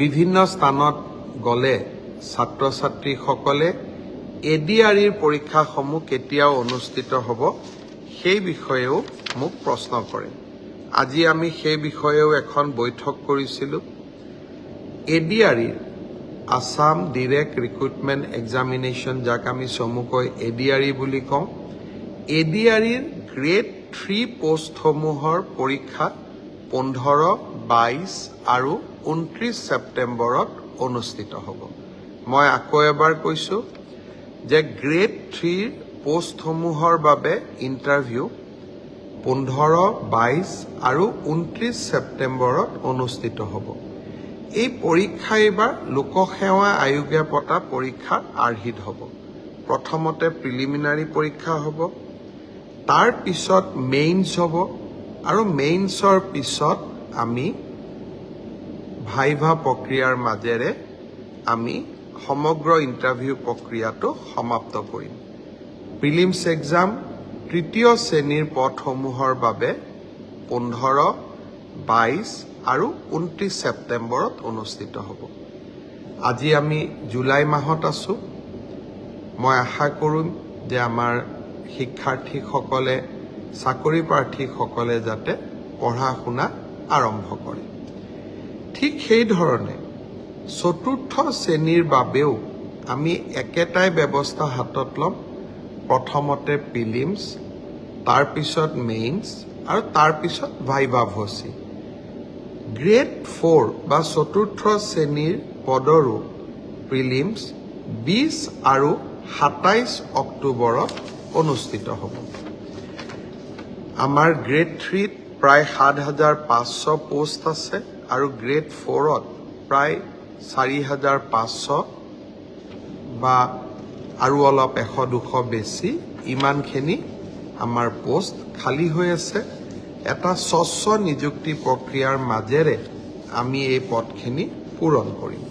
বিভিন্ন স্থানত গলে ছাত্ৰ ছাত্ৰীসকলে এডিআৰইৰ পৰীক্ষাসমূহ কেতিয়াও অনুষ্ঠিত হ'ব সেই বিষয়েও মোক প্ৰশ্ন কৰে। আজি আমি সেই বিষয়েও এখন বৈঠক কৰিছিলোঁ। এডিআৰইৰ আসাম ডিৰেক্ট ৰিক্ৰুটমেণ্ট এক্সামিনেশ্যন, যাক আমি চমুকৈ এডিআৰই বুলি কওঁ, এডিআৰইৰ গ্ৰেড 3 পোষ্টসমূহৰ পৰীক্ষা 15, 22 আৰু 29 ছেপ্টেম্বৰত অনুষ্ঠিত হ'ব। মই আকৌ এবাৰ কৈছোঁ যে গ্ৰেড 3 পোষ্টসমূহৰ বাবে ইণ্টাৰভিউ 15, 22 আৰু 29 ছেপ্টেম্বৰত অনুষ্ঠিত হ'ব। এই পৰীক্ষা এইবাৰ লোকসেৱা আয়োগে পতা পৰীক্ষাৰ আৰ্হিত হ'ব। প্ৰথমতে প্ৰিলিমিনাৰী পৰীক্ষা হ'ব, তাৰ পিছত মেইনছ হ'ব, আৰু মেইনছৰ পিছত আমি ভাইভা প্ৰক্ৰিয়াৰ মাজেৰে আমি সমগ্ৰ ইণ্টাৰভিউ প্ৰক্ৰিয়াটো সমাপ্ত কৰিম। প্ৰিলিমছ এক্সাম তৃতীয় শ্ৰেণীৰ পদসমূহৰ বাবে 15, 22 আৰু 29 ছেপ্টেম্বৰত অনুষ্ঠিত হ'ব। আজি আমি জুলাই মাহত আছোঁ। মই আশা কৰিম যে আমাৰ শিক্ষাৰ্থীসকলে, চাকৰি প্ৰাৰ্থীসকলে যাতে পঢ়া শুনা আৰম্ভ কৰে। ঠিক সেইধৰণে চতুৰ্থ শ্ৰেণীৰ বাবেও আমি একেটাই ব্যৱস্থা হাতত ল'ম। প্ৰথমতে প্ৰিলিমছ, তাৰপিছত মেইনছ আৰু তাৰপিছত ভাইভা ভচি। গ্ৰেড 4 বা চতুৰ্থ শ্ৰেণীৰ পদৰো প্ৰিলিমছ 20 আৰু 27 অক্টোবৰত অনুষ্ঠিত হ'ব। আমাৰ গ্ৰেড 3ত প্ৰায় 7,500 পোষ্ট আছে আৰু গ্ৰেড 4ত প্ৰায় 4,500 বা আৰু অলপ 100-200 বেছি, ইমানখিনি আমাৰ পোষ্ট খালী হৈ আছে। এটা স্বচ্ছ নিযুক্তি প্ৰক্ৰিয়াৰ মাজেৰে আমি এই পদখিনি পূৰণ কৰিম।